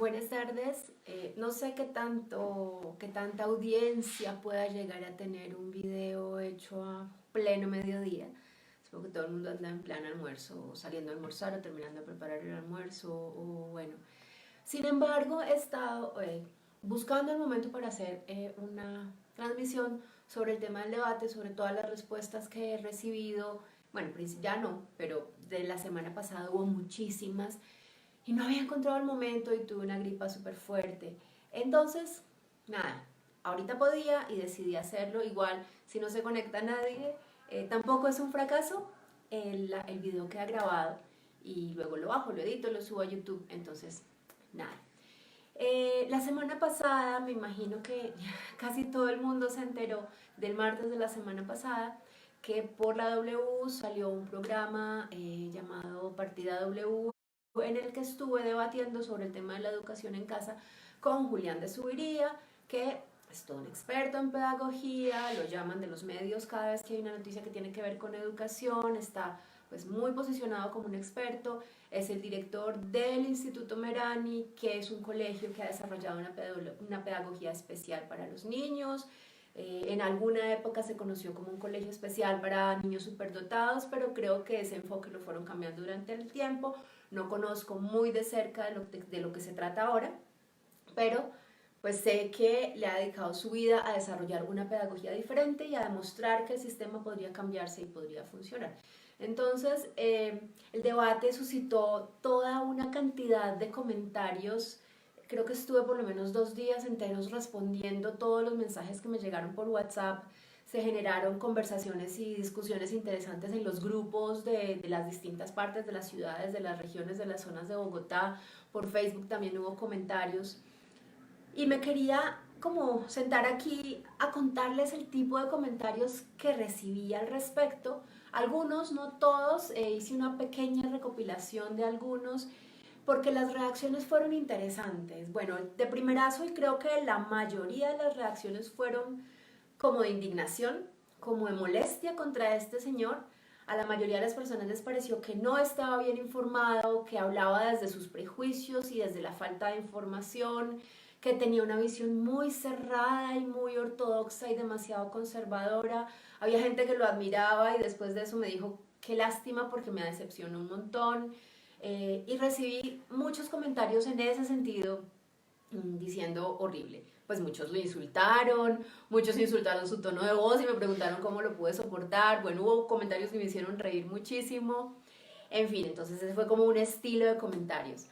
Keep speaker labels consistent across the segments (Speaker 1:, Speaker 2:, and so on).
Speaker 1: Buenas tardes. No sé qué tanta audiencia pueda llegar a tener un video hecho a pleno mediodía. Supongo que todo el mundo anda en plan almuerzo, o saliendo a almorzar, o terminando de preparar el almuerzo, o bueno. Sin embargo, he estado buscando el momento para hacer una transmisión sobre el tema del debate, sobre todas las respuestas que he recibido. Bueno, ya no, pero de la semana pasada hubo muchísimas y no había encontrado el momento y tuve una gripa súper fuerte. Entonces, nada, ahorita podía y decidí hacerlo. Igual, si no se conecta nadie, tampoco es un fracaso. El video queda grabado y luego lo bajo, lo edito, lo subo a YouTube. Entonces, nada. La semana pasada, me imagino que casi todo el mundo se enteró del martes de la semana pasada que por la W salió un programa llamado Partida W, en el que estuve debatiendo sobre el tema de la educación en casa con Julián de Subiría, que es todo un experto en pedagogía, lo llaman de los medios cada vez que hay una noticia que tiene que ver con educación, está pues muy posicionado como un experto, es el director del Instituto Merani, que es un colegio que ha desarrollado una pedagogía especial para los niños. En alguna época se conoció como un colegio especial para niños superdotados, pero creo que ese enfoque lo fueron cambiando durante el tiempo. No conozco muy de cerca de lo que se trata ahora, pero pues sé que le ha dedicado su vida a desarrollar una pedagogía diferente y a demostrar que el sistema podría cambiarse y podría funcionar. Entonces, el debate suscitó toda una cantidad de comentarios. Creo que estuve por lo menos 2 días enteros respondiendo todos los mensajes que me llegaron por WhatsApp. Se generaron conversaciones y discusiones interesantes en los grupos de las distintas partes de las ciudades, de las regiones, de las zonas de Bogotá. Por Facebook también hubo comentarios. Y me quería como sentar aquí a contarles el tipo de comentarios que recibí al respecto. Algunos, no todos, hice una pequeña recopilación de algunos porque las reacciones fueron interesantes. Bueno, de primerazo, y creo que la mayoría de las reacciones fueron como de indignación, como de molestia contra este señor. A la mayoría de las personas les pareció que no estaba bien informado, que hablaba desde sus prejuicios y desde la falta de información, que tenía una visión muy cerrada y muy ortodoxa y demasiado conservadora. Había gente que lo admiraba y después de eso me dijo, qué lástima porque me decepcionó un montón. Y recibí muchos comentarios en ese sentido diciendo horrible. Pues muchos lo insultaron, muchos insultaron su tono de voz y me preguntaron cómo lo pude soportar. Bueno, hubo comentarios que me hicieron reír muchísimo. En fin, entonces ese fue como un estilo de comentarios.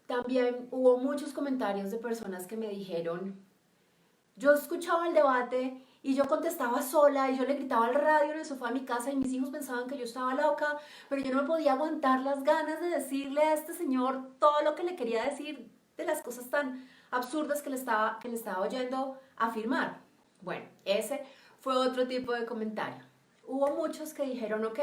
Speaker 1: También hubo muchos comentarios de personas que me dijeron, yo escuchaba el debate y yo contestaba sola y yo le gritaba al radio en el sofá de mi casa y mis hijos pensaban que yo estaba loca, pero yo no me podía aguantar las ganas de decirle a este señor todo lo que le quería decir de las cosas tan absurdas que le estaba oyendo afirmar. Bueno, ese fue otro tipo de comentario. Hubo muchos que dijeron, ok,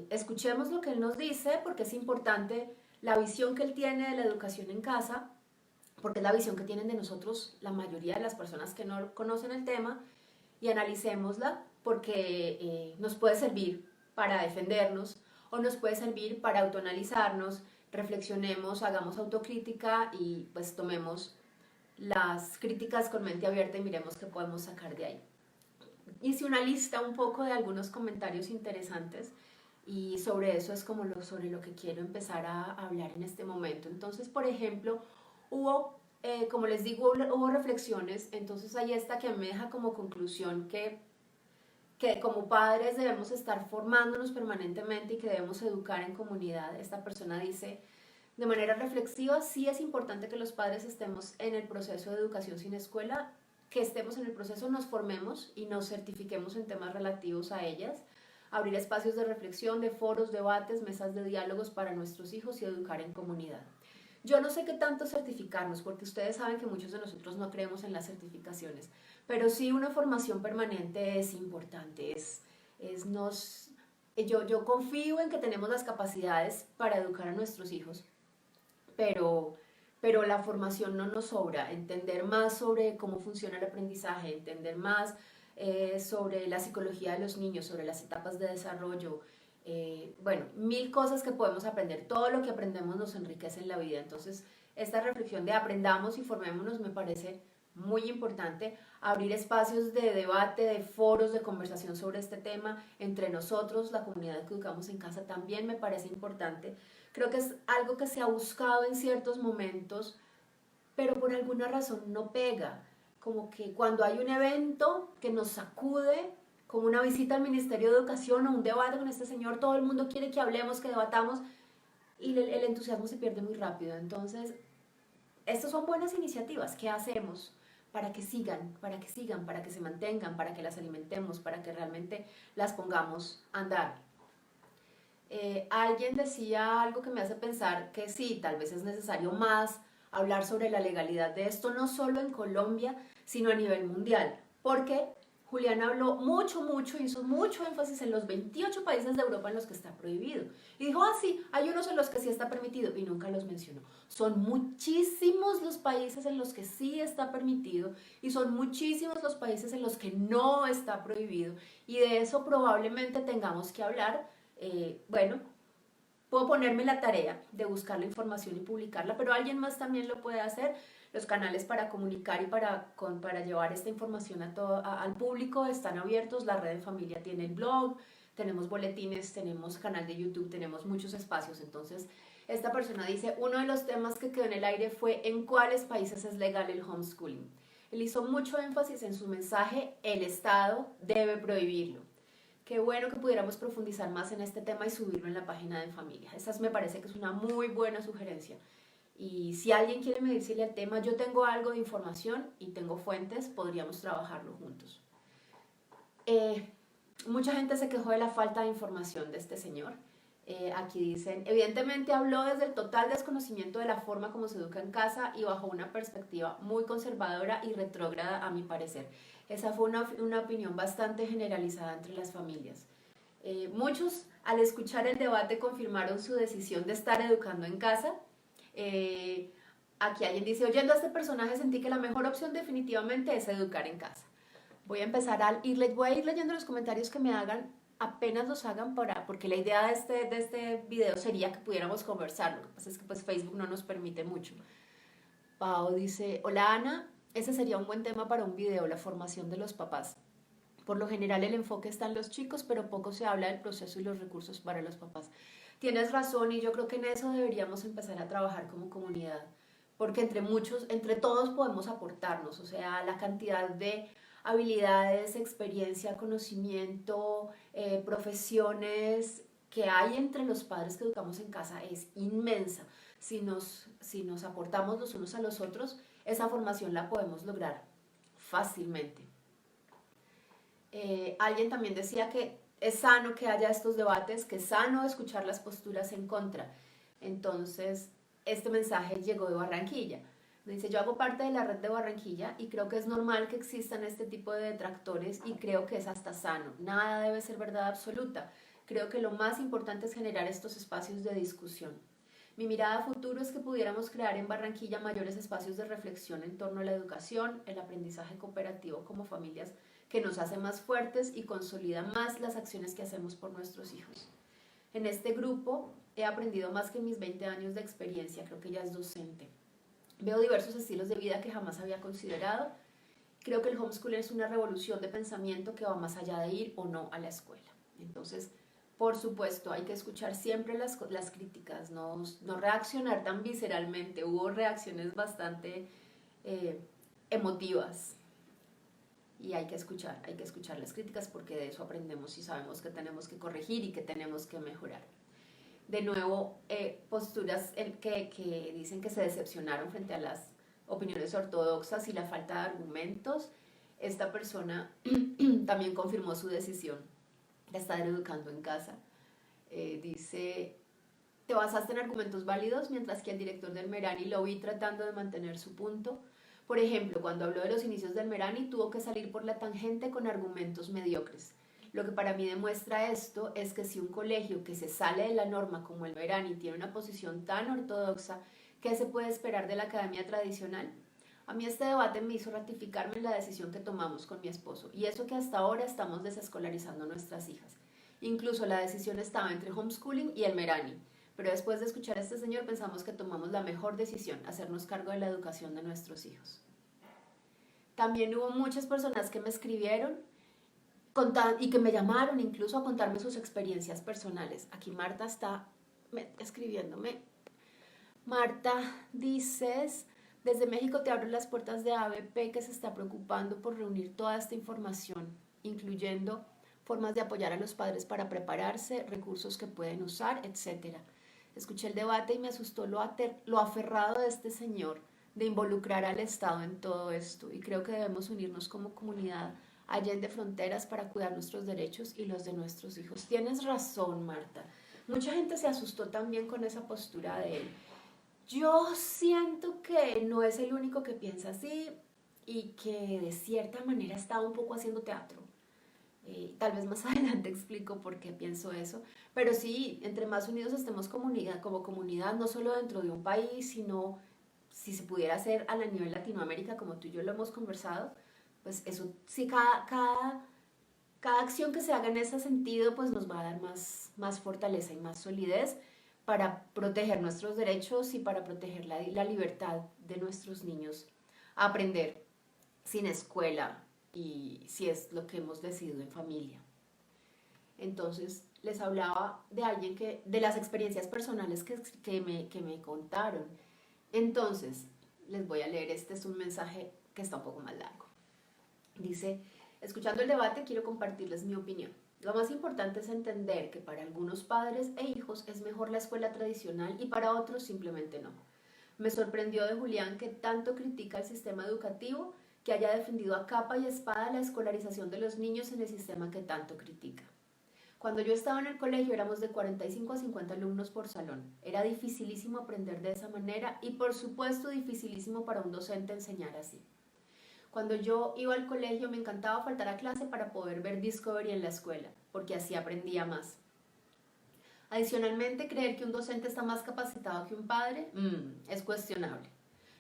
Speaker 1: escuchemos lo que él nos dice porque es importante la visión que él tiene de la educación en casa, porque es la visión que tienen de nosotros la mayoría de las personas que no conocen el tema, y analicémosla porque nos puede servir para defendernos o nos puede servir para autoanalizarnos, reflexionemos, hagamos autocrítica y pues tomemos las críticas con mente abierta y miremos qué podemos sacar de ahí. Hice una lista un poco de algunos comentarios interesantes y sobre eso es como sobre lo que quiero empezar a hablar en este momento. Entonces, por ejemplo, hubo, como les digo, hubo reflexiones, entonces ahí está que me deja como conclusión que como padres debemos estar formándonos permanentemente y que debemos educar en comunidad. Esta persona dice, de manera reflexiva, sí es importante que los padres estemos en el proceso de educación sin escuela, que estemos en el proceso, nos formemos y nos certifiquemos en temas relativos a ellas, abrir espacios de reflexión, de foros, debates, mesas de diálogos para nuestros hijos y educar en comunidad. Yo no sé qué tanto certificarnos, porque ustedes saben que muchos de nosotros no creemos en las certificaciones, pero sí una formación permanente es importante, yo confío en que tenemos las capacidades para educar a nuestros hijos, pero, pero la formación no nos sobra, entender más sobre cómo funciona el aprendizaje, entender más sobre la psicología de los niños, sobre las etapas de desarrollo, Bueno, mil cosas que podemos aprender. Todo lo que aprendemos nos enriquece en la vida. Entonces, esta reflexión de aprendamos y formémonos me parece muy importante. Abrir espacios de debate, de foros, de conversación sobre este tema entre nosotros, la comunidad que educamos en casa, también me parece importante. Creo que es algo que se ha buscado en ciertos momentos, pero por alguna razón no pega. Como que cuando hay un evento que nos sacude, como una visita al Ministerio de Educación o un debate con este señor, todo el mundo quiere que hablemos, que debatamos, y el entusiasmo se pierde muy rápido. Entonces, estas son buenas iniciativas. ¿Qué hacemos para que sigan, para que sigan, para que se mantengan, para que las alimentemos, para que realmente las pongamos a andar? Alguien decía algo que me hace pensar que sí, tal vez es necesario más hablar sobre la legalidad de esto, no solo en Colombia, sino a nivel mundial, porque Julián habló mucho, hizo mucho énfasis en los 28 países de Europa en los que está prohibido. Y dijo, ah, sí, hay unos en los que sí está permitido, y nunca los mencionó. Son muchísimos los países en los que sí está permitido, y son muchísimos los países en los que no está prohibido, y de eso probablemente tengamos que hablar. Bueno, puedo ponerme la tarea de buscar la información y publicarla, pero alguien más también lo puede hacer. Los canales para comunicar y para llevar esta información al público están abiertos. La Red en Familia tiene el blog, tenemos boletines, tenemos canal de YouTube, tenemos muchos espacios. Entonces, esta persona dice, uno de los temas que quedó en el aire fue en cuáles países es legal el homeschooling. Él hizo mucho énfasis en su mensaje, el Estado debe prohibirlo. Qué bueno que pudiéramos profundizar más en este tema y subirlo en la página de Familia. Esa me parece que es una muy buena sugerencia. Y si alguien quiere medirse al tema, yo tengo algo de información y tengo fuentes, podríamos trabajarlo juntos. Mucha gente se quejó de la falta de información de este señor. Aquí dicen, evidentemente habló desde el total desconocimiento de la forma como se educa en casa y bajo una perspectiva muy conservadora y retrógrada a mi parecer. Esa fue una opinión bastante generalizada entre las familias. Muchos, al escuchar el debate, confirmaron su decisión de estar educando en casa. Aquí alguien dice, oyendo a este personaje sentí que la mejor opción definitivamente es educar en casa. Voy a empezar voy a ir leyendo los comentarios que me hagan, apenas los hagan, porque la idea de este video sería que pudiéramos conversar. Lo que pasa es que pues Facebook no nos permite mucho. Pau dice, hola Ana, ese sería un buen tema para un video, la formación de los papás. Por lo general el enfoque está en los chicos, pero poco se habla del proceso y los recursos para los papás. Tienes razón y yo creo que en eso deberíamos empezar a trabajar como comunidad, porque entre todos podemos aportarnos, o sea, la cantidad de habilidades, experiencia, conocimiento, profesiones que hay entre los padres que educamos en casa es inmensa. Si nos aportamos los unos a los otros, esa formación la podemos lograr fácilmente. Alguien también decía que es sano que haya estos debates, que es sano escuchar las posturas en contra. Entonces, este mensaje llegó de Barranquilla. Dice, yo hago parte de la red de Barranquilla y creo que es normal que existan este tipo de detractores y creo que es hasta sano. Nada debe ser verdad absoluta. Creo que lo más importante es generar estos espacios de discusión. Mi mirada a futuro es que pudiéramos crear en Barranquilla mayores espacios de reflexión en torno a la educación, el aprendizaje cooperativo como familias, que nos hace más fuertes y consolida más las acciones que hacemos por nuestros hijos. En este grupo he aprendido más que en mis 20 años de experiencia, creo que ella es docente. Veo diversos estilos de vida que jamás había considerado. Creo que el homeschooling es una revolución de pensamiento que va más allá de ir o no a la escuela. Entonces, por supuesto, hay que escuchar siempre las críticas, no reaccionar tan visceralmente. Hubo reacciones bastante emotivas y hay que escuchar las críticas porque de eso aprendemos y sabemos que tenemos que corregir y que tenemos que mejorar. De nuevo, posturas que dicen que se decepcionaron frente a las opiniones ortodoxas y la falta de argumentos. Esta persona también confirmó su decisión de estar educando en casa. Dice, te basaste en argumentos válidos, mientras que el director del Merani lo vi tratando de mantener su punto. Por ejemplo, cuando habló de los inicios del Merani, tuvo que salir por la tangente con argumentos mediocres. Lo que para mí demuestra esto es que si un colegio que se sale de la norma como el Merani tiene una posición tan ortodoxa, ¿qué se puede esperar de la academia tradicional? A mí este debate me hizo ratificarme en la decisión que tomamos con mi esposo, y eso que hasta ahora estamos desescolarizando a nuestras hijas. Incluso la decisión estaba entre homeschooling y el Merani. Pero después de escuchar a este señor pensamos que tomamos la mejor decisión, hacernos cargo de la educación de nuestros hijos. También hubo muchas personas que me escribieron y que me llamaron incluso a contarme sus experiencias personales. Aquí Marta está escribiéndome. Marta, dices, desde México te abro las puertas de ABP que se está preocupando por reunir toda esta información, incluyendo formas de apoyar a los padres para prepararse, recursos que pueden usar, etc. Escuché el debate y me asustó lo aferrado de este señor de involucrar al Estado en todo esto, y creo que debemos unirnos como comunidad allende fronteras para cuidar nuestros derechos y los de nuestros hijos. Tienes razón, Marta. Mucha gente se asustó también con esa postura de él. Yo siento que no es el único que piensa así y que de cierta manera está un poco haciendo teatro. Tal vez más adelante explico por qué pienso eso, pero sí, entre más unidos estemos como comunidad, no solo dentro de un país, sino si se pudiera hacer a nivel Latinoamérica, como tú y yo lo hemos conversado, pues eso sí, cada acción que se haga en ese sentido, pues nos va a dar más fortaleza y más solidez para proteger nuestros derechos y para proteger la libertad de nuestros niños a aprender sin escuela y si es lo que hemos decidido en familia. Entonces les hablaba de alguien de las experiencias personales que me contaron. Entonces les voy a leer, este es un mensaje que está un poco más largo. Dice, escuchando el debate quiero compartirles mi opinión. Lo más importante es entender que para algunos padres e hijos es mejor la escuela tradicional y para otros simplemente no. Me sorprendió de Julián que tanto critica el sistema educativo, que haya defendido a capa y espada la escolarización de los niños en el sistema que tanto critica. Cuando yo estaba en el colegio éramos de 45 a 50 alumnos por salón. Era dificilísimo aprender de esa manera y por supuesto dificilísimo para un docente enseñar así. Cuando yo iba al colegio me encantaba faltar a clase para poder ver Discovery en la escuela, porque así aprendía más. Adicionalmente, creer que un docente está más capacitado que un padre es cuestionable.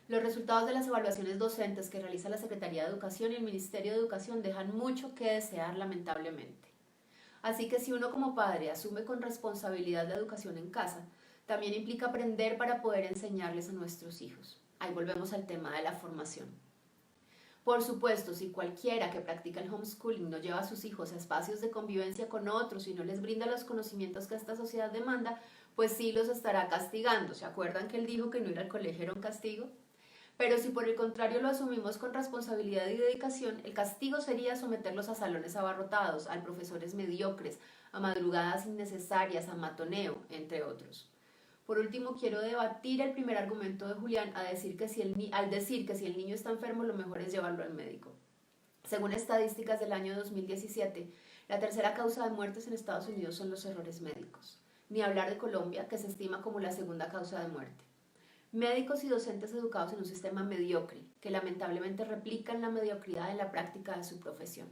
Speaker 1: Los resultados de las evaluaciones docentes que realiza la Secretaría de Educación y el Ministerio de Educación dejan mucho que desear, lamentablemente. Así que si uno como padre asume con responsabilidad la educación en casa, también implica aprender para poder enseñarles a nuestros hijos. Ahí volvemos al tema de la formación. Por supuesto, si cualquiera que practica el homeschooling no lleva a sus hijos a espacios de convivencia con otros y no les brinda los conocimientos que esta sociedad demanda, pues sí los estará castigando. ¿Se acuerdan que él dijo que no ir al colegio era un castigo? Pero si por el contrario lo asumimos con responsabilidad y dedicación, el castigo sería someterlos a salones abarrotados, a profesores mediocres, a madrugadas innecesarias, a matoneo, entre otros. Por último, quiero debatir el primer argumento de Julián al decir que si el niño está enfermo, lo mejor es llevarlo al médico. Según estadísticas del año 2017, la tercera causa de muertes en Estados Unidos son los errores médicos. Ni hablar de Colombia, que se estima como la segunda causa de muerte. Médicos y docentes educados en un sistema mediocre, que lamentablemente replican la mediocridad en la práctica de su profesión.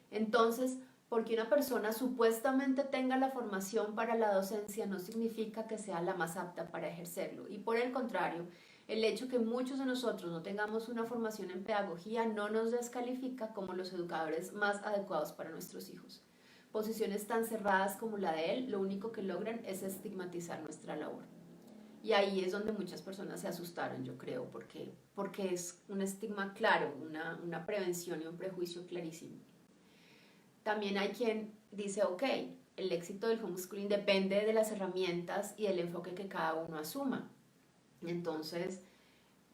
Speaker 1: Entonces, porque una persona supuestamente tenga la formación para la docencia no significa que sea la más apta para ejercerlo. Y por el contrario, el hecho que muchos de nosotros no tengamos una formación en pedagogía no nos descalifica como los educadores más adecuados para nuestros hijos. Posiciones tan cerradas como la de él, lo único que logran es estigmatizar nuestra labor. Y ahí es donde muchas personas se asustaron, yo creo, porque es un estigma claro, una prevención y un prejuicio clarísimo. También hay quien dice, ok, el éxito del homeschooling depende de las herramientas y del enfoque que cada uno asuma. Entonces,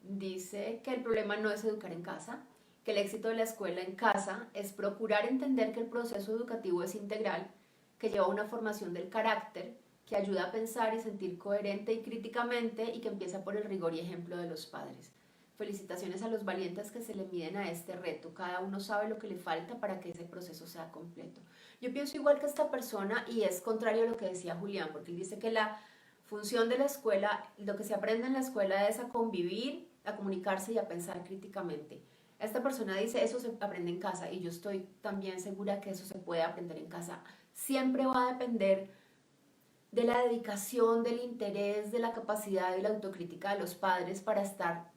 Speaker 1: dice que el problema no es educar en casa, que el éxito de la escuela en casa es procurar entender que el proceso educativo es integral, que lleva una formación del carácter, que ayuda a pensar y sentir coherente y críticamente y que empieza por el rigor y ejemplo de los padres. Felicitaciones a los valientes que se le miden a este reto. Cada uno sabe lo que le falta para que ese proceso sea completo. Yo pienso igual que esta persona y es contrario a lo que decía Julián, porque él dice que la función de la escuela, lo que se aprende en la escuela es a convivir, a comunicarse y a pensar críticamente. Esta persona dice eso se aprende en casa y yo estoy también segura que eso se puede aprender en casa. Siempre va a depender de la dedicación, del interés, de la capacidad y la autocrítica de los padres para estar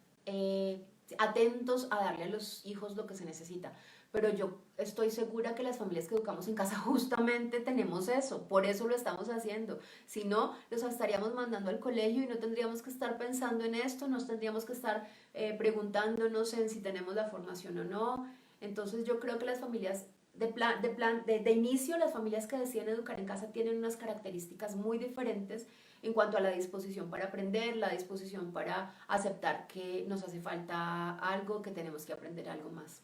Speaker 1: atentos a darle a los hijos lo que se necesita. pero yo estoy segura que las familias que educamos en casa justamente tenemos eso, por eso lo estamos haciendo. Si no, los estaríamos mandando al colegio y no tendríamos que estar pensando en esto, no tendríamos que estar preguntándonos en si tenemos la formación o no. Entonces yo creo que las familias de inicio, las familias que deciden educar en casa tienen unas características muy diferentes en cuanto a la disposición para aprender, la disposición para aceptar que nos hace falta algo, que tenemos que aprender algo más.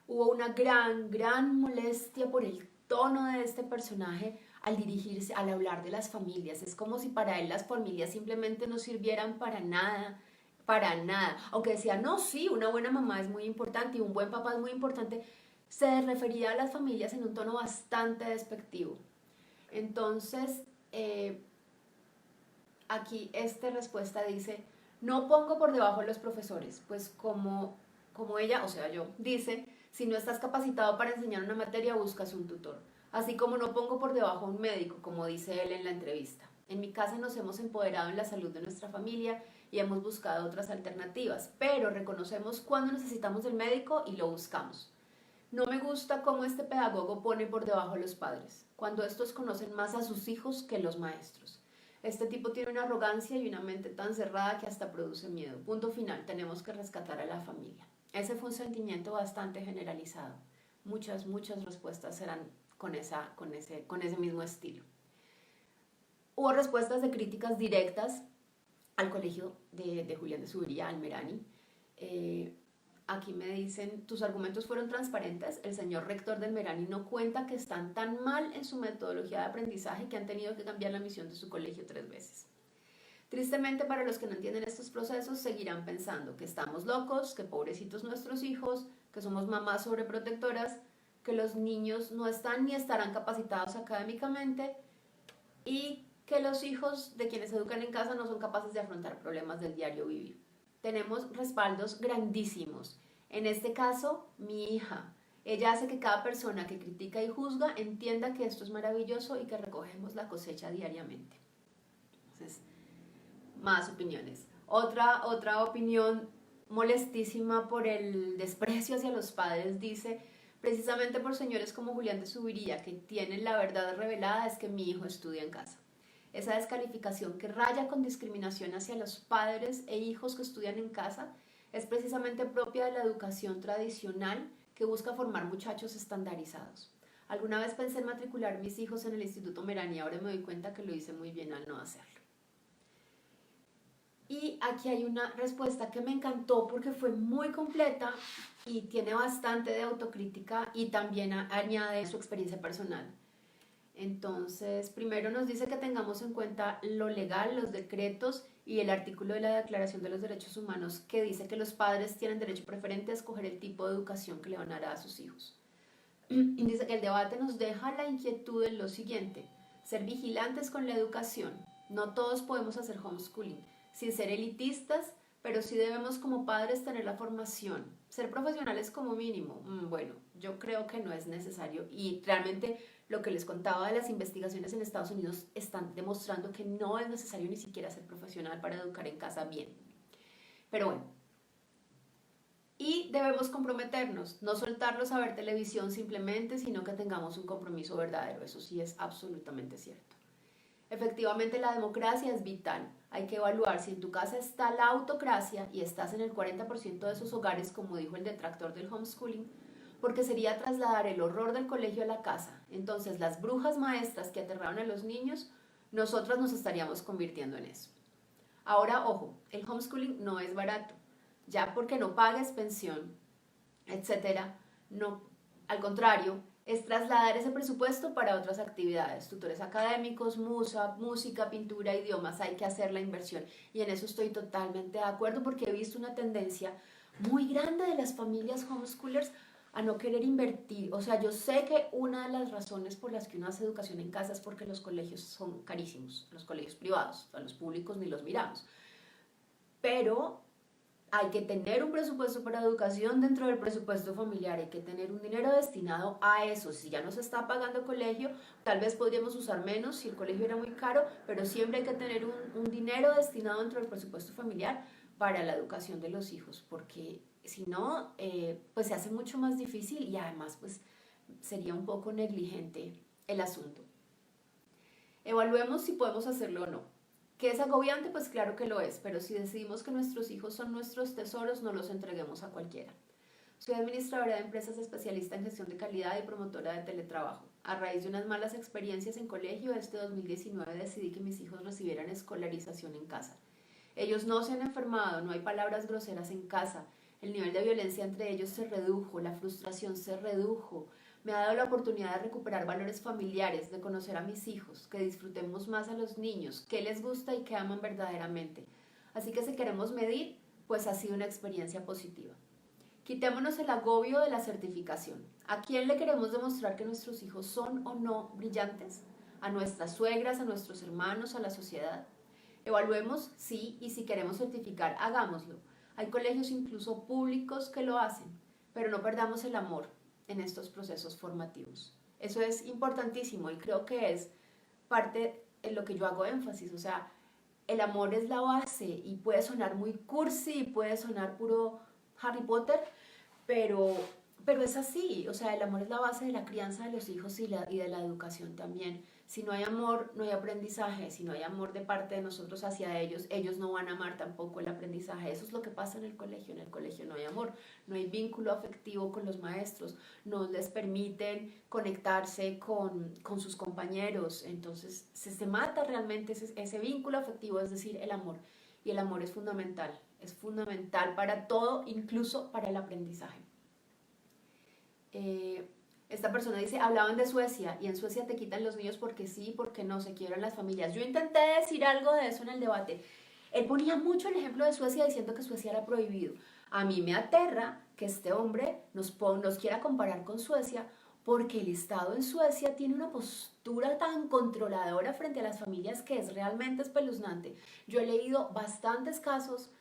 Speaker 1: Hubo una gran molestia por el tono de este personaje al dirigirse, al hablar de las familias. Es como si para él las familias simplemente no sirvieran para nada, para nada. Aunque decía, no, sí, una buena mamá es muy importante y un buen papá es muy importante, se refería a las familias en un tono bastante despectivo. Entonces, aquí esta respuesta dice, no pongo por debajo a los profesores, pues como ella, o sea yo, dice, si no estás capacitado para enseñar una materia, buscas un tutor. Así como no pongo por debajo a un médico, como dice él en la entrevista. En mi casa nos hemos empoderado en la salud de nuestra familia y hemos buscado otras alternativas, pero reconocemos cuando necesitamos del médico y lo buscamos. No me gusta cómo este pedagogo pone por debajo a los padres, cuando estos conocen más a sus hijos que los maestros. Este tipo tiene una arrogancia y una mente tan cerrada que hasta produce miedo. Punto final, tenemos que rescatar a la familia. Ese fue un sentimiento bastante generalizado. Muchas respuestas eran con ese mismo estilo. Hubo respuestas de críticas directas al colegio de Julián de Zubería, al Merani. Aquí me dicen, tus argumentos fueron transparentes, el señor rector del Merani no cuenta que están tan mal en su metodología de aprendizaje que han tenido que cambiar la misión de su colegio 3 veces. Tristemente, para los que no entienden estos procesos, seguirán pensando que estamos locos, que pobrecitos nuestros hijos, que somos mamás sobreprotectoras, que los niños no están ni estarán capacitados académicamente y que los hijos de quienes se educan en casa no son capaces de afrontar problemas del diario vivir. Tenemos respaldos grandísimos. En este caso, mi hija. Ella hace que cada persona que critica y juzga entienda que esto es maravilloso y que recogemos la cosecha diariamente. Entonces, más opiniones. Otra opinión molestísima por el desprecio hacia los padres dice, precisamente por señores como Julián de Zubería, que tienen la verdad revelada, es que mi hijo estudia en casa. Esa descalificación que raya con discriminación hacia los padres e hijos que estudian en casa es precisamente propia de la educación tradicional que busca formar muchachos estandarizados. Alguna vez pensé en matricular mis hijos en el Instituto Merani y ahora me doy cuenta que lo hice muy bien al no hacerlo. Y aquí hay una respuesta que me encantó porque fue muy completa y tiene bastante de autocrítica y también añade su experiencia personal. Entonces, primero nos dice que tengamos en cuenta lo legal, los decretos y el artículo de la Declaración de los Derechos Humanos que dice que los padres tienen derecho preferente a escoger el tipo de educación que le van a dar a sus hijos. Y dice que el debate nos deja la inquietud en lo siguiente, ser vigilantes con la educación. No todos podemos hacer homeschooling, sin ser elitistas, pero sí debemos como padres tener la formación, ser profesionales como mínimo. Bueno, yo creo que no es necesario y realmente lo que les contaba de las investigaciones en Estados Unidos están demostrando que no es necesario ni siquiera ser profesional para educar en casa bien. Pero bueno, y debemos comprometernos, no soltarlos a ver televisión simplemente, sino que tengamos un compromiso verdadero, eso sí es absolutamente cierto. Efectivamente, la democracia es vital. Hay que evaluar si en tu casa está la autocracia y estás en el 40% de esos hogares, como dijo el detractor del homeschooling, porque sería trasladar el horror del colegio a la casa. Entonces, las brujas maestras que aterraron a los niños, nosotras nos estaríamos convirtiendo en eso. Ahora, ojo, el homeschooling no es barato. Ya porque no pagues pensión, etcétera, no, al contrario, es trasladar ese presupuesto para otras actividades, tutores académicos, música, pintura, idiomas, hay que hacer la inversión. Y en eso estoy totalmente de acuerdo porque he visto una tendencia muy grande de las familias homeschoolers a no querer invertir. O sea, yo sé que una de las razones por las que uno hace educación en casa es porque los colegios son carísimos, los colegios privados, a los públicos ni los miramos. Pero hay que tener un presupuesto para educación dentro del presupuesto familiar, hay que tener un dinero destinado a eso. Si ya no se está pagando colegio, tal vez podríamos usar menos si el colegio era muy caro, pero siempre hay que tener un dinero destinado dentro del presupuesto familiar para la educación de los hijos, porque Si no, pues se hace mucho más difícil y además pues sería un poco negligente el asunto. Evaluemos si podemos hacerlo o no. ¿Que es agobiante? Pues claro que lo es, pero si decidimos que nuestros hijos son nuestros tesoros, no los entreguemos a cualquiera. Soy administradora de empresas especialista en gestión de calidad y promotora de teletrabajo. A raíz de unas malas experiencias en colegio, este 2019 decidí que mis hijos recibieran escolarización en casa. Ellos no se han enfermado, no hay palabras groseras en casa, el nivel de violencia entre ellos se redujo, la frustración se redujo. Me ha dado la oportunidad de recuperar valores familiares, de conocer a mis hijos, que disfrutemos más a los niños, qué les gusta y qué aman verdaderamente. Así que si queremos medir, pues ha sido una experiencia positiva. Quitémonos el agobio de la certificación. ¿A quién le queremos demostrar que nuestros hijos son o no brillantes? ¿A nuestras suegras, a nuestros hermanos, a la sociedad? Evaluemos si y si queremos certificar, hagámoslo. Hay colegios incluso públicos que lo hacen, pero no perdamos el amor en estos procesos formativos. Eso es importantísimo y creo que es parte en lo que yo hago énfasis, o sea, el amor es la base y puede sonar muy cursi, puede sonar puro Harry Potter, pero es así, o sea, el amor es la base de la crianza de los hijos y de la educación también. Si no hay amor, no hay aprendizaje. Si no hay amor de parte de nosotros hacia ellos, ellos no van a amar tampoco el aprendizaje. Eso es lo que pasa en el colegio. En el colegio no hay amor, no hay vínculo afectivo con los maestros, no les permiten conectarse con sus compañeros. Entonces se mata realmente ese vínculo afectivo, es decir, el amor. Y el amor es fundamental para todo, incluso para el aprendizaje. Esta persona dice, hablaban de Suecia y en Suecia te quitan los niños porque sí, porque no, se quiebran las familias. Yo intenté decir algo de eso en el debate. Él ponía mucho el ejemplo de Suecia diciendo que Suecia era prohibido. A mí me aterra que este hombre nos quiera comparar con Suecia porque el Estado en Suecia tiene una postura tan controladora frente a las familias que es realmente espeluznante. Yo he leído bastantes casos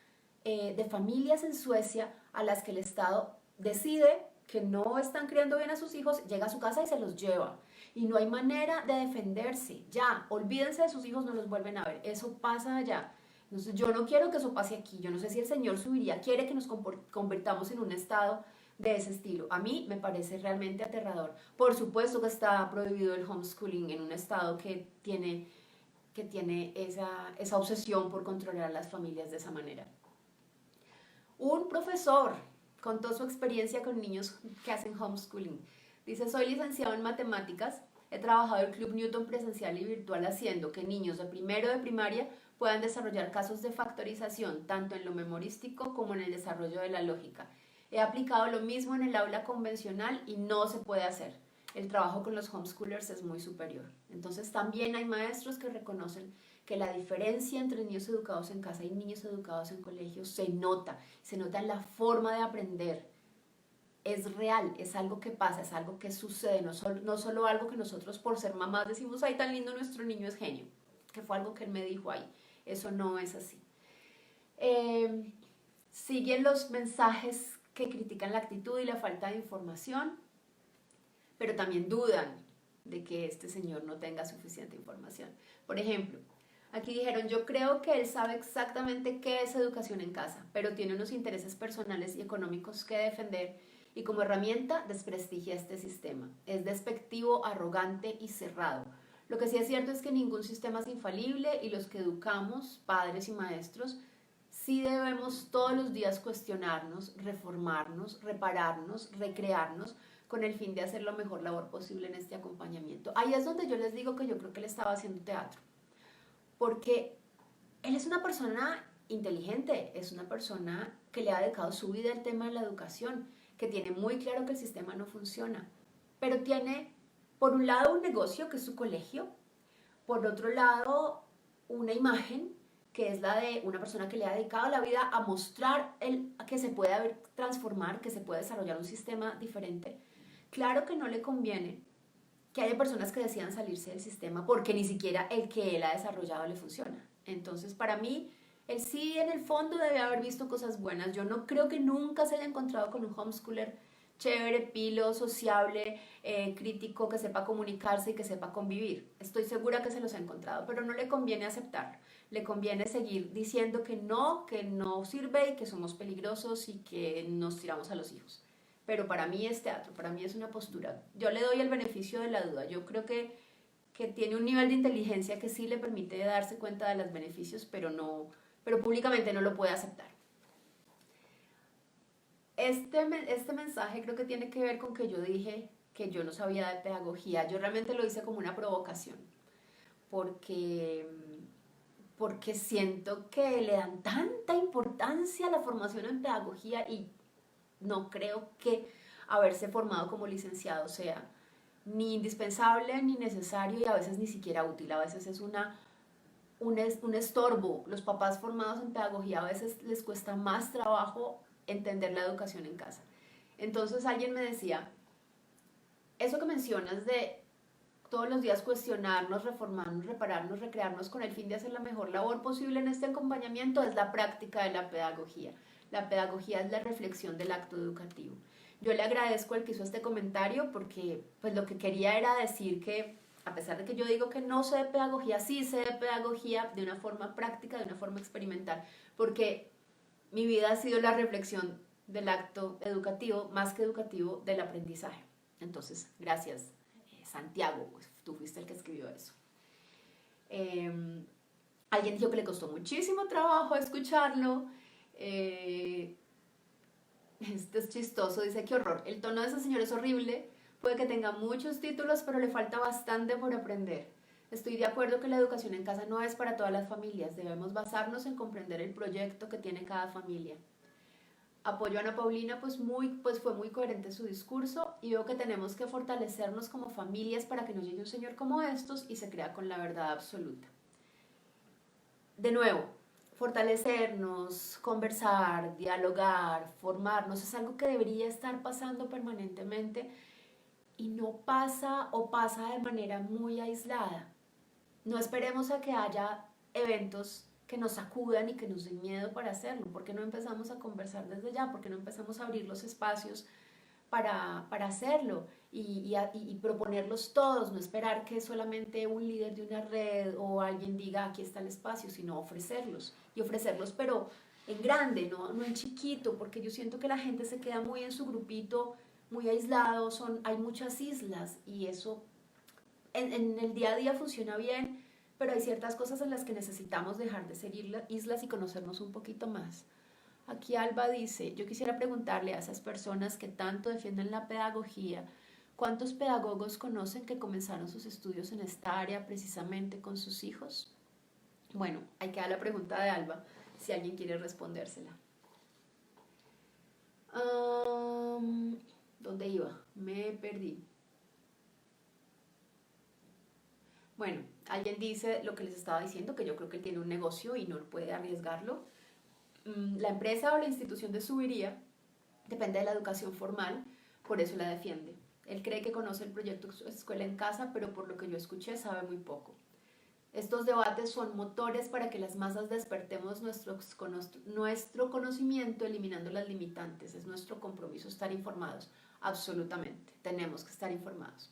Speaker 1: de familias en Suecia a las que el Estado decide que no están criando bien a sus hijos, llega a su casa y se los lleva. Y no hay manera de defenderse. Ya, olvídense de sus hijos, no los vuelven a ver. Eso pasa allá. Entonces yo no quiero que eso pase aquí. Yo no sé si el Señor subiría, quiere que nos convirtamos en un estado de ese estilo. A mí me parece realmente aterrador. Por supuesto que está prohibido el homeschooling en un estado que tiene esa obsesión por controlar a las familias de esa manera. Un profesor contó su experiencia con niños que hacen homeschooling. Dice, soy licenciado en matemáticas, he trabajado en el Club Newton presencial y virtual haciendo que niños de primero de primaria puedan desarrollar casos de factorización, tanto en lo memorístico como en el desarrollo de la lógica. He aplicado lo mismo en el aula convencional y no se puede hacer. El trabajo con los homeschoolers es muy superior. Entonces también hay maestros que reconocen que la diferencia entre niños educados en casa y niños educados en colegio se nota en la forma de aprender. Es real, es algo que pasa, es algo que sucede, no solo algo que nosotros por ser mamás decimos, ay, tan lindo nuestro niño es genio, que fue algo que él me dijo ahí. Eso no es así. Siguen los mensajes que critican la actitud y la falta de información, pero también dudan de que este señor no tenga suficiente información. Por ejemplo, aquí dijeron, yo creo que él sabe exactamente qué es educación en casa, pero tiene unos intereses personales y económicos que defender y como herramienta desprestigia este sistema. Es despectivo, arrogante y cerrado. Lo que sí es cierto es que ningún sistema es infalible y los que educamos, padres y maestros, sí debemos todos los días cuestionarnos, reformarnos, repararnos, recrearnos, con el fin de hacer la mejor labor posible en este acompañamiento. Ahí es donde yo les digo que yo creo que él estaba haciendo teatro. Porque él es una persona inteligente, es una persona que le ha dedicado su vida al tema de la educación, que tiene muy claro que el sistema no funciona, pero tiene por un lado un negocio que es su colegio, por otro lado una imagen que es la de una persona que le ha dedicado la vida a mostrar que se puede transformar, que se puede desarrollar un sistema diferente. Claro que no le conviene que haya personas que decidan salirse del sistema porque ni siquiera el que él ha desarrollado le funciona. Entonces, para mí, él sí en el fondo debe haber visto cosas buenas. Yo no creo que nunca se haya encontrado con un homeschooler chévere, pilo, sociable, crítico, que sepa comunicarse y que sepa convivir. Estoy segura que se los ha encontrado, pero no le conviene aceptarlo. Le conviene seguir diciendo que no sirve y que somos peligrosos y que nos tiramos a los hijos. Pero para mí es teatro, para mí es una postura. Yo le doy el beneficio de la duda. Yo creo que tiene un nivel de inteligencia que sí le permite darse cuenta de los beneficios, pero públicamente no lo puede aceptar. Este mensaje creo que tiene que ver con que yo dije que yo no sabía de pedagogía. Yo realmente lo hice como una provocación, porque siento que le dan tanta importancia a la formación en pedagogía y no creo que haberse formado como licenciado sea ni indispensable ni necesario y a veces ni siquiera útil. A veces es un estorbo. Los papás formados en pedagogía a veces les cuesta más trabajo entender la educación en casa. Entonces alguien me decía, eso que mencionas de todos los días cuestionarnos, reformarnos, repararnos, recrearnos con el fin de hacer la mejor labor posible en este acompañamiento es la práctica de la pedagogía. La pedagogía es la reflexión del acto educativo. Yo le agradezco al que hizo este comentario porque pues lo que quería era decir que a pesar de que yo digo que no sé de pedagogía, sí sé de pedagogía de una forma práctica, de una forma experimental, porque mi vida ha sido la reflexión del acto educativo, más que educativo, del aprendizaje. Entonces, gracias, Santiago, pues, tú fuiste el que escribió eso. Alguien dijo que le costó muchísimo trabajo escucharlo. Esto es chistoso, dice, qué horror, el tono de ese señor es horrible, puede que tenga muchos títulos, pero le falta bastante por aprender. Estoy de acuerdo que la educación en casa no es para todas las familias, debemos basarnos en comprender el proyecto que tiene cada familia. Apoyo a Ana Paulina, pues fue muy coherente su discurso y veo que tenemos que fortalecernos como familias para que nos llegue un señor como estos y se crea con la verdad absoluta. De nuevo, fortalecernos, conversar, dialogar, formarnos es algo que debería estar pasando permanentemente y no pasa o pasa de manera muy aislada. No esperemos a que haya eventos que nos sacudan y que nos den miedo para hacerlo. ¿Por qué no empezamos a conversar desde ya? ¿Por qué no empezamos a abrir los espacios para hacerlo y proponerlos todos? No esperar que solamente un líder de una red o alguien diga aquí está el espacio, sino ofrecerlos. Y ofrecerlos, pero en grande, no en chiquito, porque yo siento que la gente se queda muy en su grupito, muy aislado, hay muchas islas y eso en el día a día funciona bien, pero hay ciertas cosas en las que necesitamos dejar de ser islas y conocernos un poquito más. Aquí Alba dice, yo quisiera preguntarle a esas personas que tanto defienden la pedagogía, ¿cuántos pedagogos conocen que comenzaron sus estudios en esta área precisamente con sus hijos? Bueno, ahí queda la pregunta de Alba, si alguien quiere respondérsela. ¿Dónde iba? Me perdí. Bueno, alguien dice lo que les estaba diciendo, que yo creo que él tiene un negocio y no puede arriesgarlo. La empresa o la institución de subiría, depende de la educación formal, por eso la defiende. Él cree que conoce el proyecto Escuela en Casa, pero por lo que yo escuché sabe muy poco. Estos debates son motores para que las masas despertemos nuestro conocimiento eliminando las limitantes. Es nuestro compromiso estar informados, absolutamente, tenemos que estar informados.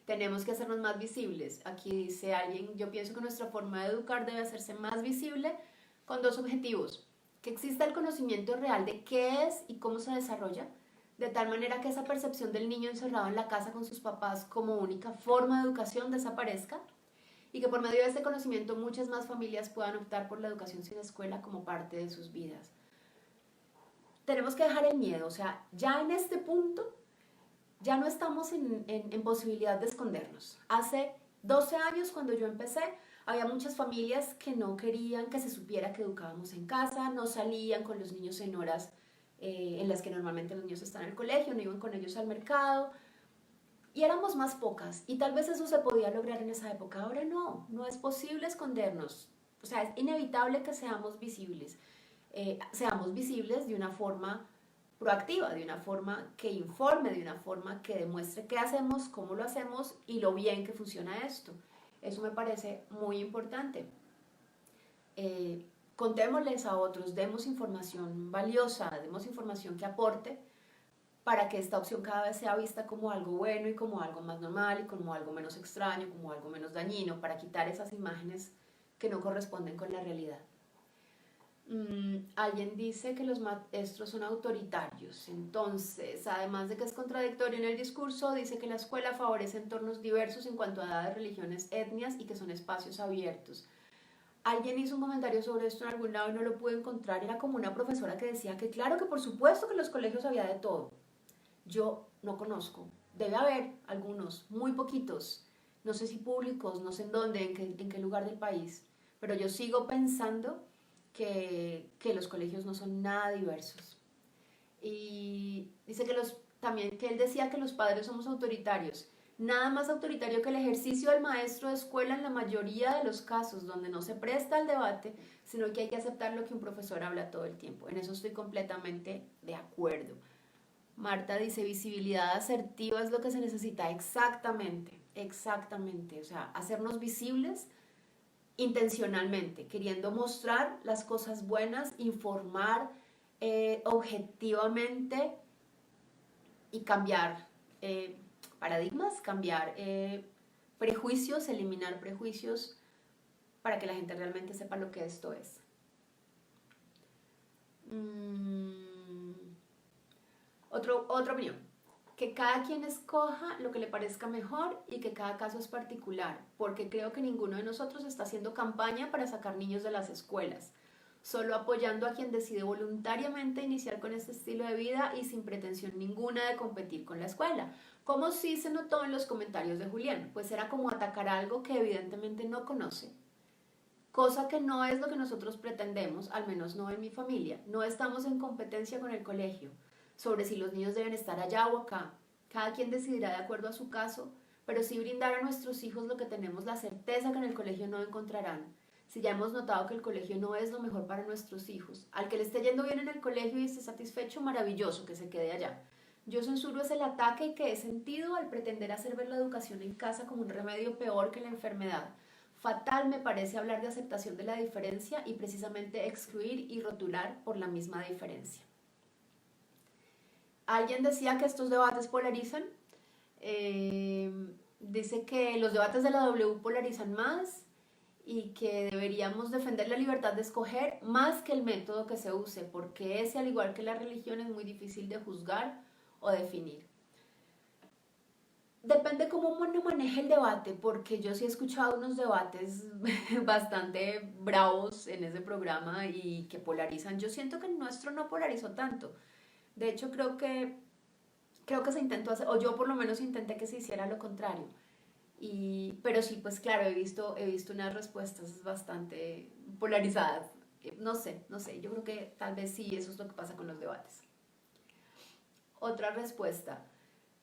Speaker 1: Tenemos que hacernos más visibles. Aquí dice alguien, yo pienso que nuestra forma de educar debe hacerse más visible con dos objetivos. Que exista el conocimiento real de qué es y cómo se desarrolla, de tal manera que esa percepción del niño encerrado en la casa con sus papás como única forma de educación desaparezca y que por medio de ese conocimiento muchas más familias puedan optar por la educación sin escuela como parte de sus vidas. Tenemos que dejar el miedo, o sea, ya en este punto ya no estamos en posibilidad de escondernos. Hace 12 años cuando yo empecé, había muchas familias que no querían que se supiera que educábamos en casa, no salían con los niños en horas en las que normalmente los niños están en el colegio, no iban con ellos al mercado, y éramos más pocas, y tal vez eso se podía lograr en esa época. Ahora no es posible escondernos, o sea, es inevitable que seamos visibles de una forma proactiva, de una forma que informe, de una forma que demuestre qué hacemos, cómo lo hacemos y lo bien que funciona esto. Eso me parece muy importante. Contémosles a otros, demos información valiosa, demos información que aporte para que esta opción cada vez sea vista como algo bueno y como algo más normal y como algo menos extraño, como algo menos dañino, para quitar esas imágenes que no corresponden con la realidad. Alguien dice que los maestros son autoritarios, entonces, además de que es contradictorio en el discurso, dice que la escuela favorece entornos diversos en cuanto a edades, religiones, etnias y que son espacios abiertos. Alguien hizo un comentario sobre esto en algún lado y no lo pude encontrar, era como una profesora que decía que claro que por supuesto que en los colegios había de todo. Yo no conozco, debe haber algunos, muy poquitos, no sé si públicos, no sé en dónde, en qué lugar del país, pero yo sigo pensando que los colegios no son nada diversos. Y dice que también que él decía que los padres somos autoritarios. Nada más autoritario que el ejercicio del maestro de escuela en la mayoría de los casos donde no se presta al debate, sino que hay que aceptar lo que un profesor habla todo el tiempo. En eso estoy completamente de acuerdo. Marta dice, visibilidad asertiva es lo que se necesita. Exactamente, exactamente. O sea, hacernos visibles intencionalmente, queriendo mostrar las cosas buenas, informar objetivamente y cambiar paradigmas, cambiar prejuicios, eliminar prejuicios para que la gente realmente sepa lo que esto es. Otra opinión, que cada quien escoja lo que le parezca mejor y que cada caso es particular, porque creo que ninguno de nosotros está haciendo campaña para sacar niños de las escuelas, solo apoyando a quien decide voluntariamente iniciar con este estilo de vida y sin pretensión ninguna de competir con la escuela, como sí se notó en los comentarios de Julián, pues era como atacar algo que evidentemente no conoce, cosa que no es lo que nosotros pretendemos, al menos no en mi familia. No estamos en competencia con el colegio sobre si los niños deben estar allá o acá. Cada quien decidirá de acuerdo a su caso, pero sí brindar a nuestros hijos lo que tenemos la certeza que en el colegio no encontrarán. Si ya hemos notado que el colegio no es lo mejor para nuestros hijos, al que le esté yendo bien en el colegio y esté satisfecho, maravilloso, que se quede allá. Yo censuro es el ataque que he sentido al pretender hacer ver la educación en casa como un remedio peor que la enfermedad. Fatal me parece hablar de aceptación de la diferencia y precisamente excluir y rotular por la misma diferencia. Alguien decía que estos debates polarizan. Dice que los debates de la W polarizan más y que deberíamos defender la libertad de escoger más que el método que se use, porque ese, al igual que la religión, es muy difícil de juzgar o definir. Depende cómo uno maneje el debate, porque yo sí he escuchado unos debates bastante bravos en ese programa y que polarizan. Yo siento que el nuestro no polarizó tanto. De hecho, creo que se intentó hacer, o yo por lo menos intenté que se hiciera lo contrario. Pero sí, pues claro, he visto unas respuestas bastante polarizadas. No sé, yo creo que tal vez sí, eso es lo que pasa con los debates. Otra respuesta.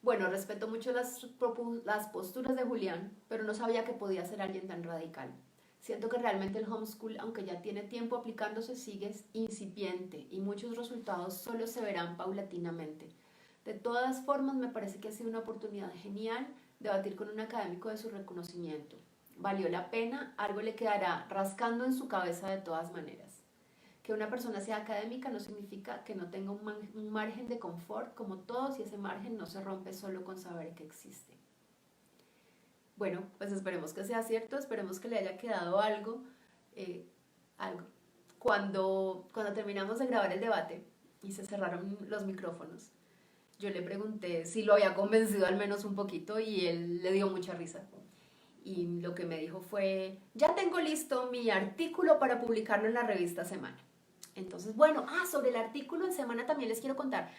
Speaker 1: Bueno, respeto mucho las posturas de Julián, pero no sabía que podía ser alguien tan radical. Siento que realmente el homeschool, aunque ya tiene tiempo aplicándose, sigue incipiente y muchos resultados solo se verán paulatinamente. De todas formas, me parece que ha sido una oportunidad genial debatir con un académico de su reconocimiento. Valió la pena, algo le quedará rascando en su cabeza de todas maneras. Que una persona sea académica no significa que no tenga un margen de confort como todos, y ese margen no se rompe solo con saber que existe. Bueno, pues esperemos que sea cierto, esperemos que le haya quedado algo. Cuando terminamos de grabar el debate y se cerraron los micrófonos, yo le pregunté si lo había convencido al menos un poquito y él le dio mucha risa. Y lo que me dijo fue, ya tengo listo mi artículo para publicarlo en la revista Semana. Entonces, bueno, sobre el artículo en Semana también les quiero contar.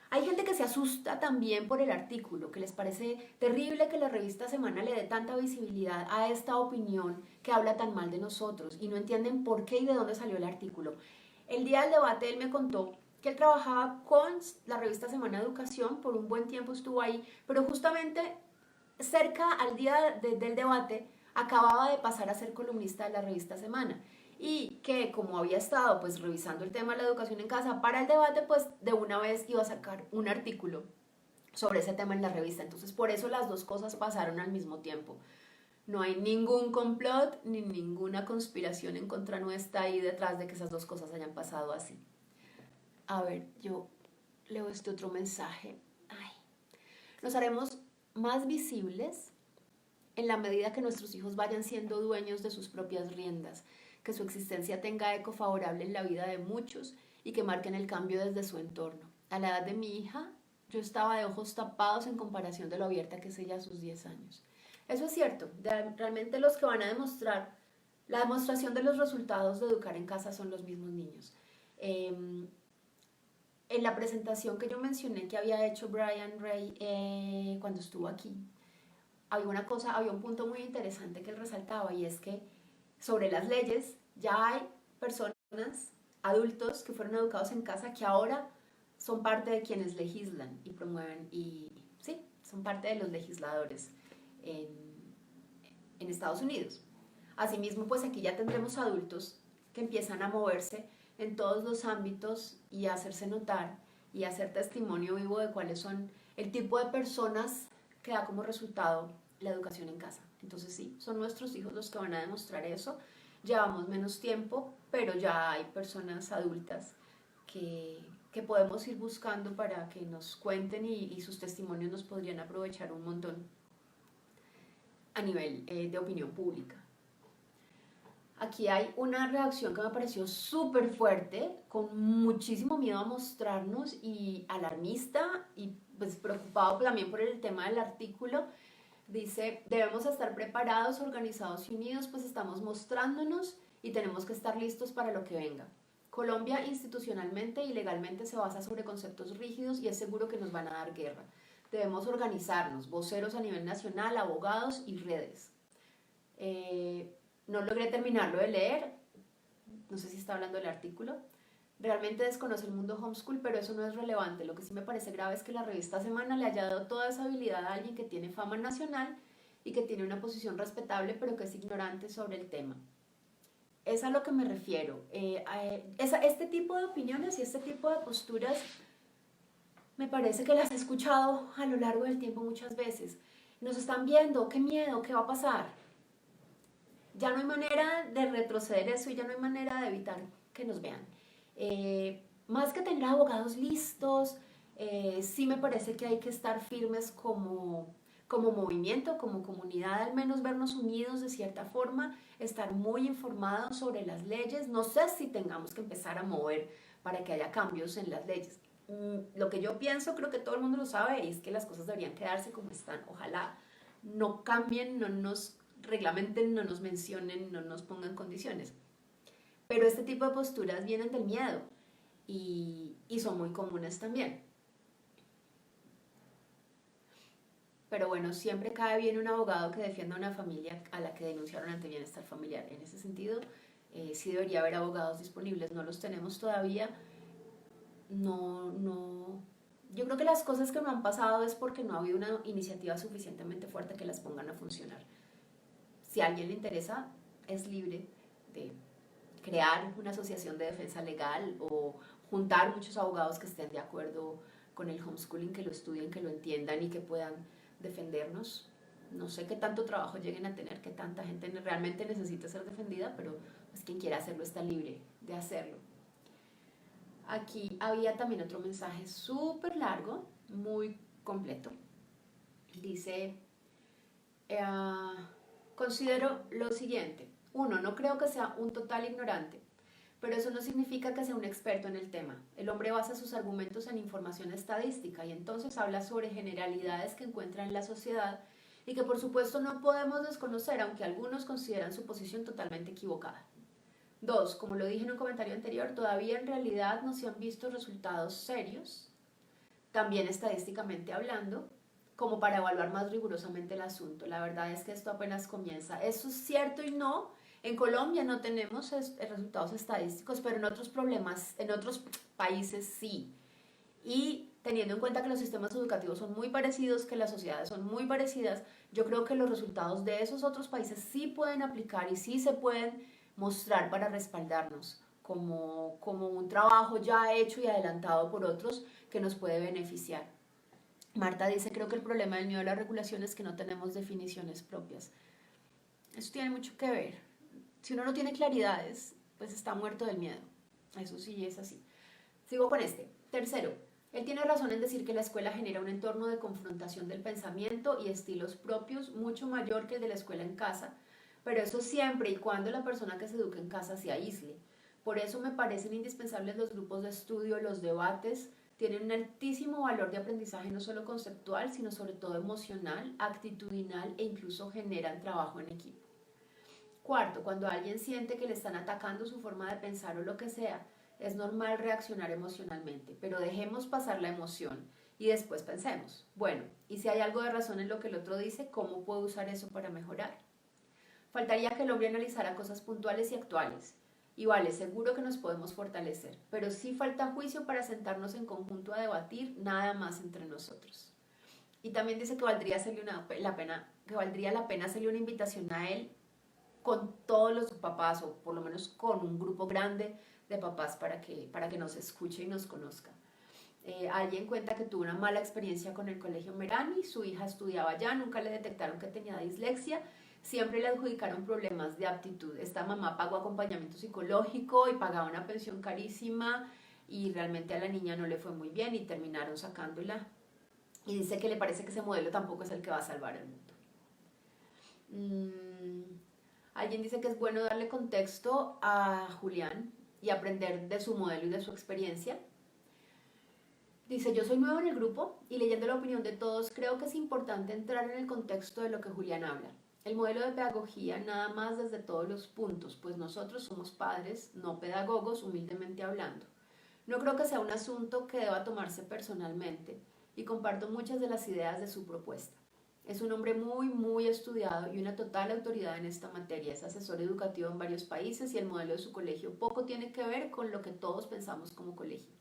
Speaker 1: Hay gente que se asusta también por el artículo, que les parece terrible que la revista Semana le dé tanta visibilidad a esta opinión que habla tan mal de nosotros y no entienden por qué y de dónde salió el artículo. El día del debate él me contó que él trabajaba con la revista Semana Educación, por un buen tiempo estuvo ahí, pero justamente cerca al día del debate acababa de pasar a ser columnista de la revista Semana. Y que como había estado pues revisando el tema de la educación en casa para el debate, pues de una vez iba a sacar un artículo sobre ese tema en la revista. Entonces por eso las dos cosas pasaron al mismo tiempo. No hay ningún complot ni ninguna conspiración en contra nuestra ahí detrás de que esas dos cosas hayan pasado así. A ver, yo leo este otro mensaje. Nos haremos más visibles en la medida que nuestros hijos vayan siendo dueños de sus propias riendas, que su existencia tenga eco favorable en la vida de muchos y que marquen el cambio desde su entorno. A la edad de mi hija, yo estaba de ojos tapados en comparación de lo abierta que es ella a sus 10 años. Eso es cierto, realmente los que van a demostrar, la demostración de los resultados de educar en casa son los mismos niños. En la presentación que yo mencioné que había hecho Brian Ray cuando estuvo aquí, había un punto muy interesante que él resaltaba, y es que sobre las leyes ya hay personas, adultos que fueron educados en casa, que ahora son parte de quienes legislan y promueven, y sí, son parte de los legisladores en Estados Unidos. Asimismo, pues aquí ya tendremos adultos que empiezan a moverse en todos los ámbitos y a hacerse notar y a hacer testimonio vivo de cuáles son el tipo de personas que da como resultado la educación en casa. Entonces sí, son nuestros hijos los que van a demostrar eso. Llevamos menos tiempo, pero ya hay personas adultas que podemos ir buscando para que nos cuenten, y sus testimonios nos podrían aprovechar un montón a nivel de opinión pública. Aquí hay una reacción que me pareció súper fuerte, con muchísimo miedo a mostrarnos y alarmista, y pues preocupado también por el tema del artículo. Dice: debemos estar preparados, organizados y unidos, pues estamos mostrándonos y tenemos que estar listos para lo que venga. Colombia institucionalmente y legalmente se basa sobre conceptos rígidos y es seguro que nos van a dar guerra. Debemos organizarnos, voceros a nivel nacional, abogados y redes. No logré terminarlo de leer, no sé si está hablando del artículo. Realmente desconoce el mundo homeschool, pero eso no es relevante. Lo que sí me parece grave es que la revista Semana le haya dado toda esa habilidad a alguien que tiene fama nacional y que tiene una posición respetable, pero que es ignorante sobre el tema. Es a lo que me refiero. Este tipo de opiniones y este tipo de posturas me parece que las he escuchado a lo largo del tiempo muchas veces. Nos están viendo, qué miedo, qué va a pasar. Ya no hay manera de retroceder eso y ya no hay manera de evitar que nos vean. Más que tener abogados listos, sí me parece que hay que estar firmes como movimiento, como comunidad, al menos vernos unidos de cierta forma, estar muy informados sobre las leyes. No sé si tengamos que empezar a mover para que haya cambios en las leyes. Lo que yo pienso, creo que todo el mundo lo sabe, es que las cosas deberían quedarse como están. Ojalá no cambien, no nos reglamenten, no nos mencionen, no nos pongan condiciones. Pero este tipo de posturas vienen del miedo y son muy comunes también. Pero bueno, siempre cae bien un abogado que defienda a una familia a la que denunciaron ante bienestar familiar. En ese sentido, sí debería haber abogados disponibles. No los tenemos todavía. Yo creo que las cosas que no han pasado es porque no ha habido una iniciativa suficientemente fuerte que las pongan a funcionar. Si a alguien le interesa, es libre de crear una asociación de defensa legal o juntar muchos abogados que estén de acuerdo con el homeschooling, que lo estudien, que lo entiendan y que puedan defendernos. No sé qué tanto trabajo lleguen a tener, qué tanta gente realmente necesita ser defendida, pero pues quien quiera hacerlo está libre de hacerlo. Aquí había también otro mensaje súper largo, muy completo. Dice: considero lo siguiente. 1. No creo que sea un total ignorante, pero eso no significa que sea un experto en el tema. El hombre basa sus argumentos en información estadística y entonces habla sobre generalidades que encuentra en la sociedad y que por supuesto no podemos desconocer, aunque algunos consideran su posición totalmente equivocada. 2. Como lo dije en un comentario anterior, todavía en realidad no se han visto resultados serios, también estadísticamente hablando, como para evaluar más rigurosamente el asunto. La verdad es que esto apenas comienza. Eso es cierto y no. En Colombia no tenemos resultados estadísticos, pero en otros países sí. Y teniendo en cuenta que los sistemas educativos son muy parecidos, que las sociedades son muy parecidas, yo creo que los resultados de esos otros países sí pueden aplicar y sí se pueden mostrar para respaldarnos como un trabajo ya hecho y adelantado por otros que nos puede beneficiar. Marta dice: creo que el problema del miedo a la regulación es que no tenemos definiciones propias. Eso tiene mucho que ver. Si uno no tiene claridades, pues está muerto del miedo. Eso sí es así. Sigo con este. 3. Él tiene razón en decir que la escuela genera un entorno de confrontación del pensamiento y estilos propios mucho mayor que el de la escuela en casa, pero eso siempre y cuando la persona que se educa en casa se aísle. Por eso me parecen indispensables los grupos de estudio, los debates, tienen un altísimo valor de aprendizaje no solo conceptual, sino sobre todo emocional, actitudinal e incluso generan trabajo en equipo. Cuarto, cuando alguien siente que le están atacando su forma de pensar o lo que sea, es normal reaccionar emocionalmente, pero dejemos pasar la emoción y después pensemos, bueno, y si hay algo de razón en lo que el otro dice, ¿cómo puedo usar eso para mejorar? Faltaría que el hombre analizara cosas puntuales y actuales. Y vale, seguro que nos podemos fortalecer, pero sí falta juicio para sentarnos en conjunto a debatir nada más entre nosotros. Y también dice que valdría la pena hacerle una invitación a él con todos los papás, o por lo menos con un grupo grande de papás para que nos escuche y nos conozca. Alguien cuenta que tuvo una mala experiencia con el colegio Merani, su hija estudiaba allá, nunca le detectaron que tenía dislexia, siempre le adjudicaron problemas de aptitud. Esta mamá pagó acompañamiento psicológico y pagaba una pensión carísima y realmente a la niña no le fue muy bien y terminaron sacándola. Y dice que le parece que ese modelo tampoco es el que va a salvar el mundo. Alguien dice que es bueno darle contexto a Julián y aprender de su modelo y de su experiencia. Dice, yo soy nuevo en el grupo y leyendo la opinión de todos creo que es importante entrar en el contexto de lo que Julián habla. El modelo de pedagogía nada más desde todos los puntos, pues nosotros somos padres, no pedagogos, humildemente hablando. No creo que sea un asunto que deba tomarse personalmente y comparto muchas de las ideas de su propuesta. Es un hombre muy estudiado y una total autoridad en esta materia. Es asesor educativo en varios países y el modelo de su colegio poco tiene que ver con lo que todos pensamos como colegio.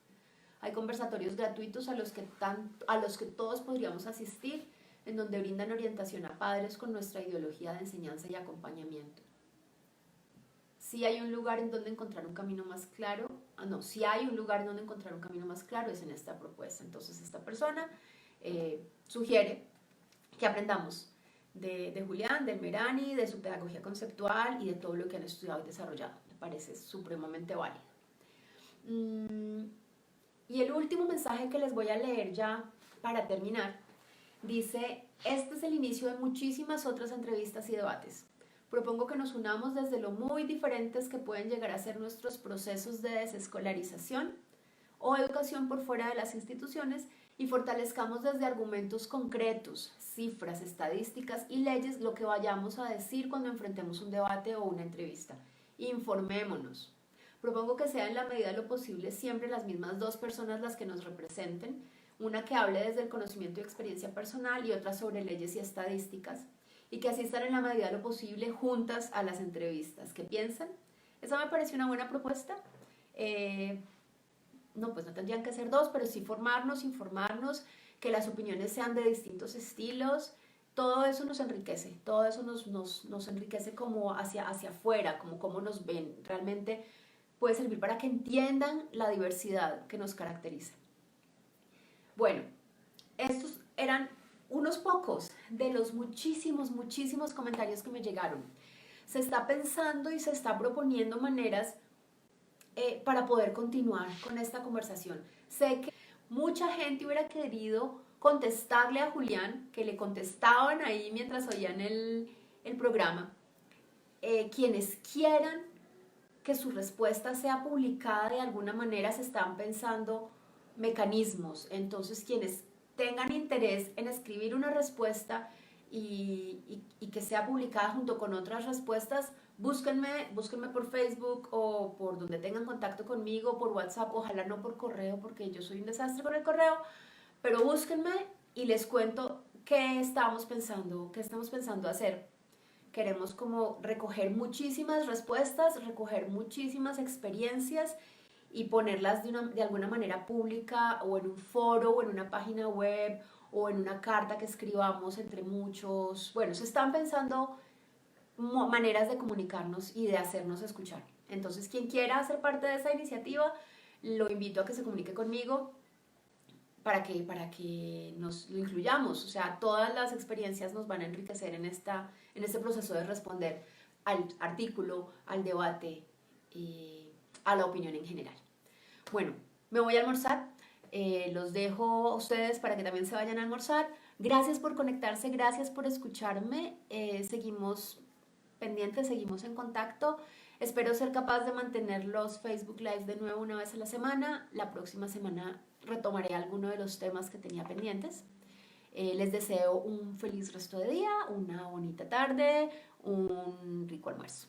Speaker 1: Hay conversatorios gratuitos a los que todos podríamos asistir, en donde brindan orientación a padres con nuestra ideología de enseñanza y acompañamiento. Si hay un lugar en donde encontrar un camino más claro, si hay un lugar en donde encontrar un camino más claro es en esta propuesta. Entonces esta persona sugiere que aprendamos de Julián, del Merani, de su pedagogía conceptual y de todo lo que han estudiado y desarrollado. Me parece supremamente válido. Y el último mensaje que les voy a leer ya para terminar, dice, este es el inicio de muchísimas otras entrevistas y debates. Propongo que nos unamos desde lo muy diferentes que pueden llegar a ser nuestros procesos de desescolarización o educación por fuera de las instituciones y fortalezcamos desde argumentos concretos, cifras, estadísticas y leyes lo que vayamos a decir cuando enfrentemos un debate o una entrevista. Informémonos. Propongo que sea en la medida de lo posible siempre las mismas dos personas las que nos representen, una que hable desde el conocimiento y experiencia personal y otra sobre leyes y estadísticas, y que asistan en la medida de lo posible juntas a las entrevistas. ¿Qué piensan? Esa me pareció una buena propuesta. No tendrían que ser dos, pero sí informarnos, que las opiniones sean de distintos estilos. Todo eso nos enriquece, todo eso nos enriquece como hacia afuera, como cómo nos ven. Realmente puede servir para que entiendan la diversidad que nos caracteriza. Bueno, estos eran unos pocos de los muchísimos comentarios que me llegaron. Se está pensando y se está proponiendo maneras para poder continuar con esta conversación. Sé que mucha gente hubiera querido contestarle a Julián, que le contestaban ahí mientras oían el programa. Quienes quieran que su respuesta sea publicada de alguna manera, se están pensando mecanismos. Entonces, quienes tengan interés en escribir una respuesta y que sea publicada junto con otras respuestas, búsquenme por Facebook o por donde tengan contacto conmigo, por WhatsApp, ojalá no por correo porque yo soy un desastre con el correo, pero búsquenme y les cuento qué estamos pensando hacer. Queremos como recoger muchísimas respuestas, recoger muchísimas experiencias y ponerlas de alguna manera pública o en un foro o en una página web o en una carta que escribamos entre muchos. Bueno, se están pensando maneras de comunicarnos y de hacernos escuchar. Entonces, quien quiera hacer parte de esa iniciativa, lo invito a que se comunique conmigo para que nos lo incluyamos. O sea, todas las experiencias nos van a enriquecer en este proceso de responder al artículo, al debate y a la opinión en general. Bueno, me voy a almorzar. Los dejo a ustedes para que también se vayan a almorzar. Gracias por conectarse, gracias por escucharme. Seguimos pendientes, seguimos en contacto. Espero ser capaz de mantener los Facebook Lives de nuevo una vez a la semana. La próxima semana retomaré alguno de los temas que tenía pendientes. Les deseo un feliz resto de día, una bonita tarde, un rico almuerzo.